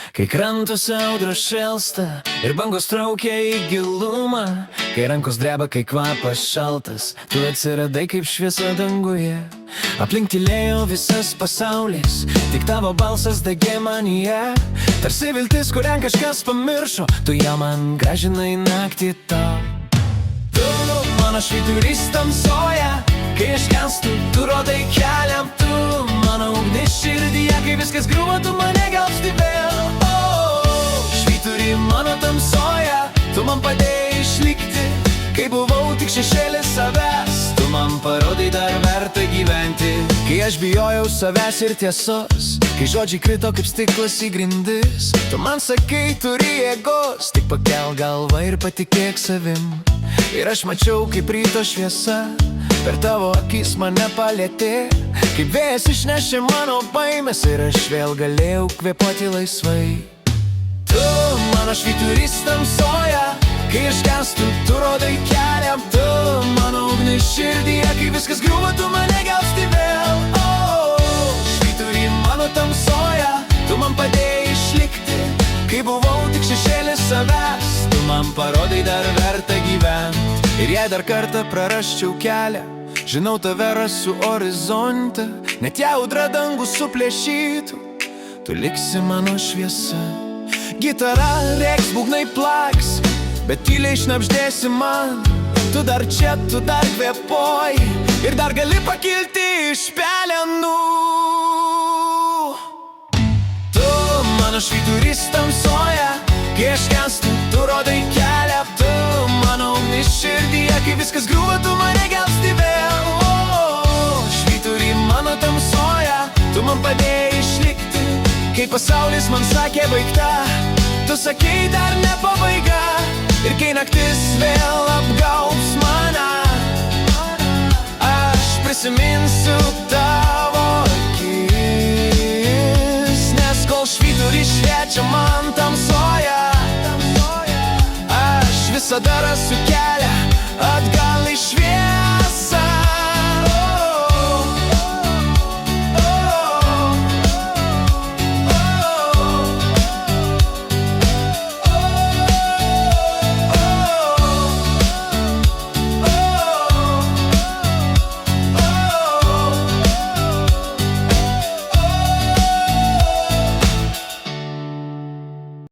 Kai krantuose audra šėlsta ir bangos traukia į gilumą, kai rankos dreba, kai kvapas šaltas, tu atsiradai kaip šviesa danguje. Aplink tylėjo visas pasaulis, tik tavo balsas degė manyje. Tarsi viltis, kurią kažkas pamiršo, tu ją man grąžinai naktį tau. Tu mano švyturys tamsoje, kai aš kenstu, tu rodai kelią. Tu mano ugnis širdyje, kai viskas griūva, tu mane gelbsti vėl. Švyturį mano tamsoje, tu man padėjai išlikti, kai buvau tik šešėlis savęs. Tu man parodai dar verta gyventi, kai aš bijojau savęs ir tiesos, kai žodžiai krito kaip stiklas į grindis. Tu man sakai, turi jėgos, tik pakel galvą ir patikėk savim. Ir aš mačiau, kaip ryto šviesa per tavo akis mane palėtė, kaip vėjas išnešė mano baimės ir aš vėl galėjau kvėpuoti laisvai. Tu mano švyturys tamsoje, kai aš kenstu, tu rodai kelią. Tu mano ugnis širdyje, kai viskas griūva, tu mane gelbsti vėl. Švyturį mano tamsoje, tu man padėjai išlikti, kai buvau tik šešėlis savęs. Tu man parodai dar verta gyvent. Ir jei dar kartą prarasčiau kelią, žinau, tave rasiu horizonte. Net jei audra dangų suplėšytų, tu liksi mano šviesa. Gitara rėks, būgnai plaks, bet tyliai šnabždėsi man. Tu dar čia, tu dar kvėpuoji ir dar gali pakilti iš pelenų. Tu mano švyturys tamsoje, kai aš kenstu, tu rodai kelią. Tu mano ugnis širdyje, kai viskas griūva, tu mane gelbsti vėl. Švyturį mano tamsoje, tu man padėjai išlikti, kai pasaulis man sakė baigta, tu sakei dar ne pabaiga. Ir kai naktis vėl apgaubs mane, aš prisiminsiu tavo akis. Nes kol švyturys šviečia man tamsoje, aš visada rasiu